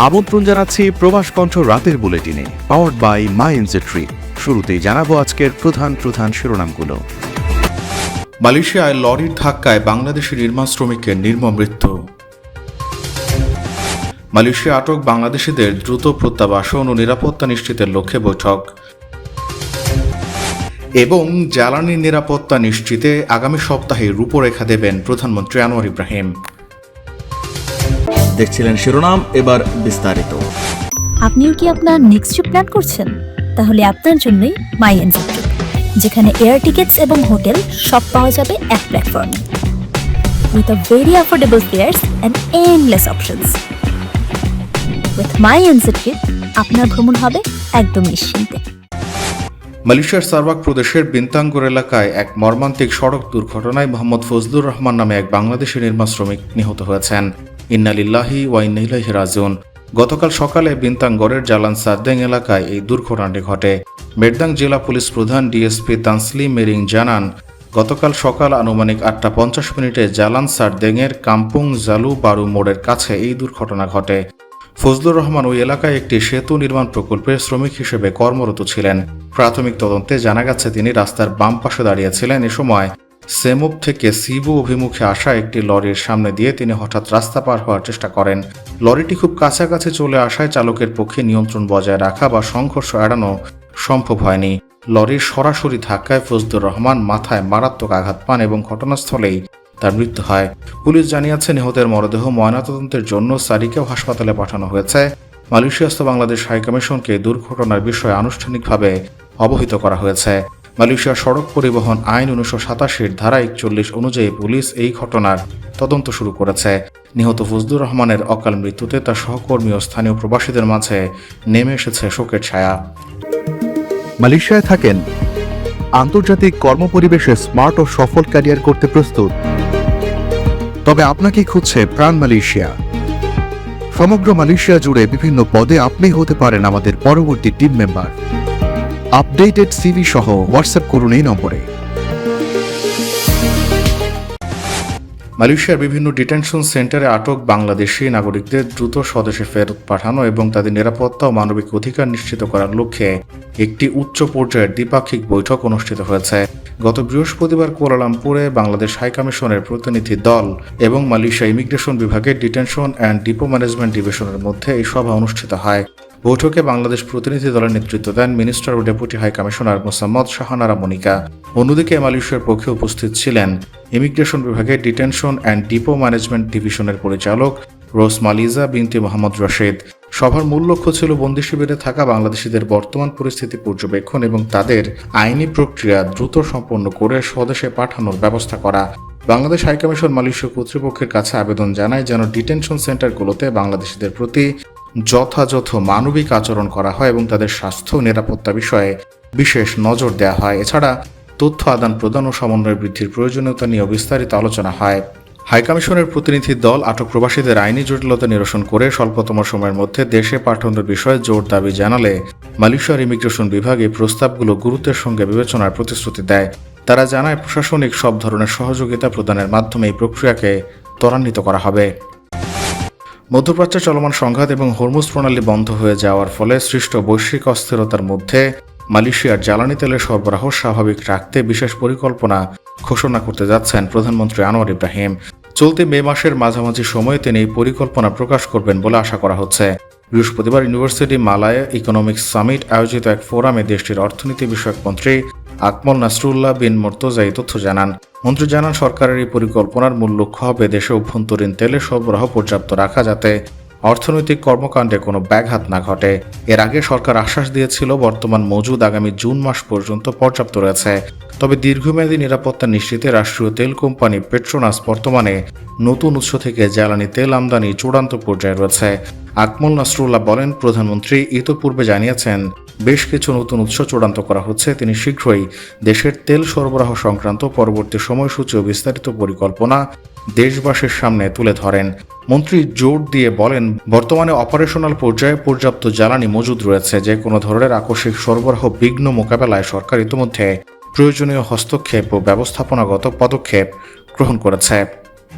আমন্ত্রণ জানাচ্ছি প্রবাস কণ্ঠ রাতের বুলেটিনে, পাওয়ার্ড বাই মাই এনজেট্রি। শুরুতেই জানাবো আজকের প্রধান শিরোনামগুলো। মালয়েশিয়ায় লরির ধাক্কায় বাংলাদেশি নির্মাণ শ্রমিকের নির্মম মৃত্যু। মালয়েশিয়া আটক বাংলাদেশিদের দ্রুত প্রত্যাবাসন ও নিরাপত্তা নিশ্চিতের লক্ষ্যে বৈঠক। এবং জ্বালানি নিরাপত্তা নিশ্চিতে আগামী সপ্তাহে রূপরেখা দেবেন প্রধানমন্ত্রী আনোয়ার ইব্রাহিম। দেখছিলেন শিরোনাম, এবার বিস্তারিত। আপনিও কি আপনার নেক্সট ট্রিপ প্ল্যান করছেন? তাহলে আপনার জন্যই মাই এনজেট্রি, যেখানে এয়ার টিকেটস এবং হোটেল সব পাওয়া যাবে এক প্ল্যাটফর্মে, with a very affordable fares and endless options. With my এনজেট্রি আপনার ভ্রমণ হবে একদম নিশ্চিন্তে। মালয়েশিয়ার সারওয়াক প্রদেশের বিন্তাঙ্গুর এলাকায় এক মর্মান্তিক সড়ক দুর্ঘটনায় মোহাম্মদ ফজলুর রহমান নামে এক বাংলাদেশি নির্মাণ শ্রমিক নিহত হয়েছেন। ইন্না লিল্লাহি ওয়া ইন্না ইলাইহি রাজিউন। গতকাল সকালে বিন্তাঙ্গরের জালান সারদেং এলাকায় এই দুর্ঘটনাটি ঘটে। মেরদাং জেলা পুলিশ প্রধান ডিএসপি তানসলিম মেরিং জানান, গতকাল সকাল আনুমানিক 8:50 জালান সারদেংয়ের কাম্পুং জালু বারু মোড়ের কাছে এই দুর্ঘটনা ঘটে। ফজলুর রহমান ওই এলাকায় একটি সেতু নির্মাণ প্রকল্পে শ্রমিক হিসেবে কর্মরত ছিলেন। প্রাথমিক তদন্তে জানা গেছে তিনি রাস্তার বাম পাশে দাঁড়িয়েছিলেন। এ সময় সেমুপ থেকে সিবু অভিমুখে আসা একটি লরির সামনে দিয়ে তিনি হঠাৎ রাস্তা পার হওয়ার চেষ্টা করেন। লরিটি খুব কাছাকাছি চলে আসায় চালকের পক্ষে নিয়ন্ত্রণ বজায় রাখা বা সংঘর্ষ এড়ানো সম্ভব হয়নি। লরির সরাসরি ধাক্কায় ফজলুর রহমান মাথায় মারাত্মক আঘাত পান এবং ঘটনাস্থলেই তার মৃত্যু হয়। পুলিশ জানিয়েছে, নিহতের মরদেহ ময়নাতদন্তের জন্য সারিকেও হাসপাতালে পাঠানো হয়েছে। মালয়েশিয়াস্থ বাংলাদেশ হাইকমিশনকে দুর্ঘটনার বিষয়ে আনুষ্ঠানিকভাবে অবহিত করা হয়েছে। মালয়েশিয়া সড়ক পরিবহন আইন 1987 ধারা 41 অনুযায়ী পুলিশ এই ঘটনার তদন্ত শুরু করেছে। নিহত ফজলুর রহমানের অকাল মৃত্যুতে তার সহকর্মী ও স্থানীয় প্রবাসীদের মাঝে নেমে এসেছে শোকের ছায়া। মালয়েশিয়ায় থাকেন, আন্তর্জাতিক কর্মপরিবেশে স্মার্ট ও সফল ক্যারিয়ার করতে প্রস্তুত, তবে আপনাকে খুঁজছে প্রাণ মালয়েশিয়া। সমগ্র মালয়েশিয়া জুড়ে বিভিন্ন পদে আপনি হতে পারেন আমাদের পরবর্তী টিম মেম্বার। আপডেটেড সিভি সহ হোয়াটসঅ্যাপ করুন এই নম্বরে। মালয়েশিয়ার বিভিন্ন ডিটেনশন সেন্টারে আটক বাংলাদেশি নাগরিকদের দ্রুত স্বদেশে ফেরত পাঠানো এবং তাদের নিরাপত্তা ও মানবিক অধিকার নিশ্চিত করার লক্ষ্যে একটি উচ্চ পর্যায়ের দ্বিপাক্ষিক বৈঠক অনুষ্ঠিত হয়েছে। গত বৃহস্পতিবার কুয়ালালামপুরে বাংলাদেশ হাইকমিশনের প্রতিনিধি দল এবং মালয়েশিয়া ইমিগ্রেশন বিভাগের ডিটেনশন অ্যান্ড ডিপো ম্যানেজমেন্ট ডিভিশনের মধ্যে এই সভা অনুষ্ঠিত হয়। বৈঠকে বাংলাদেশ প্রতিনিধি দলের নেতৃত্ব দেন মিনিস্টার ও deputy high commissioner Mosammat Shahanara Monica. অন্যদিকে মালয়েশিয়ার পক্ষে উপস্থিত ছিলেন ইমিগ্রেশন বিভাগের ডিটেনশন অ্যান্ড ডিপো ম্যানেজমেন্ট ডিভিশনের পরিচালক রোস মালিজা বিনতে মোহাম্মদ রশিদ। সভার মূল লক্ষ্য ছিল বন্দি শিবিরে থাকা বাংলাদেশিদের বর্তমান পরিস্থিতি পর্যবেক্ষণ এবং তাদের আইনি প্রক্রিয়া দ্রুত সম্পন্ন করে স্বদেশে পাঠানোর ব্যবস্থা করা। বাংলাদেশ হাইকমিশন মালয়েশিয়া কর্তৃপক্ষের কাছে আবেদন জানায় যেন ডিটেনশন সেন্টারগুলোতে বাংলাদেশিদের প্রতি যথাযথ মানবিক আচরণ করা হয় এবং তাদের স্বাস্থ্য ও নিরাপত্তা বিষয়ে বিশেষ নজর দেওয়া হয়। এছাড়া তথ্য আদান প্রদান ও সমন্বয় বৃদ্ধির প্রয়োজনীয়তা নিয়ে বিস্তারিত আলোচনা হয়। হাইকমিশনের প্রতিনিধি দল আটক প্রবাসীদের আইনি জটিলতা নিরসন করে স্বল্পতম সময়ের মধ্যে দেশে পাঠানোর বিষয়ে জোর দাবি জানালে মালয়েশিয়ার ইমিগ্রেশন বিভাগ এই প্রস্তাবগুলো গুরুত্বের সঙ্গে বিবেচনার প্রতিশ্রুতি দেয়। তারা জানায়, প্রশাসনিক সব ধরনের সহযোগিতা প্রদানের মাধ্যমে এই প্রক্রিয়াকে ত্বরান্বিত করা হবে। মধ্যপ্রাচ্যে চলমান সংঘাত এবং হরমুজ প্রণালী বন্ধ হয়ে যাওয়ার ফলে সৃষ্ট বৈশ্বিক অস্থিরতার মধ্যে মালয়েশিয়ার জ্বালানি তেলের সরবরাহ স্বাভাবিক রাখতে বিশেষ পরিকল্পনা ঘোষণা করতে যাচ্ছেন প্রধানমন্ত্রী আনোয়ার ইব্রাহিম। চলতি মে মাসের মাঝামাঝি সময়ে তিনি এই পরিকল্পনা প্রকাশ করবেন বলে আশা করা হচ্ছে। বৃহস্পতিবার ইউনিভার্সিটি মালায়া ইকোনমিক্স সামিট আয়োজিত এক ফোরামে দেশটির অর্থনীতি বিষয়ক মন্ত্রী আকমল নাসরুল্লাহ বিন মর্তজা এই তথ্য জানান। মন্ত্রী জানান, সরকারের এই পরিকল্পনার মূল লক্ষ্য হবে দেশে অভ্যন্তরীণ তেলের সরবরাহ পর্যাপ্ত রাখা, যাতে অর্থনৈতিক কর্মকাণ্ডে কোনো ব্যাঘাত না ঘটে। এর আগে সরকার আশ্বাস দিয়েছিল বর্তমান মজুদ আগামী জুন মাস পর্যন্ত পর্যাপ্ত রয়েছে। তবে দীর্ঘমেয়াদী নিরাপত্তা নিশ্চিতে রাষ্ট্রীয় তেল কোম্পানি পেট্রোনাস বর্তমানে নতুন উৎস থেকে জ্বালানি তেল আমদানি চূড়ান্ত পর্যায়ে রয়েছে। আকমল নাসরুল্লাহ বলেন, প্রধানমন্ত্রী ইতোপূর্বে জানিয়েছেন বেশ কিছু নতুন উৎস চূড়ান্ত করা হচ্ছে। তিনি শীঘ্রই দেশের তেল সরবরাহ সংক্রান্ত পরবর্তী সময়সূচি ও বিস্তারিত পরিকল্পনা দেশবাসীর সামনে তুলে ধরেন। মন্ত্রী জোর দিয়ে বলেন, বর্তমানে অপারেশনাল পর্যায়ে পর্যাপ্ত জ্বালানি মজুদ রয়েছে। যে কোনো ধরনের আকস্মিক সরবরাহ বিঘ্ন মোকাবেলায় সরকার ইতিমধ্যে প্রয়োজনীয় হস্তক্ষেপ ও ব্যবস্থাপনাগত পদক্ষেপ গ্রহণ করেছে।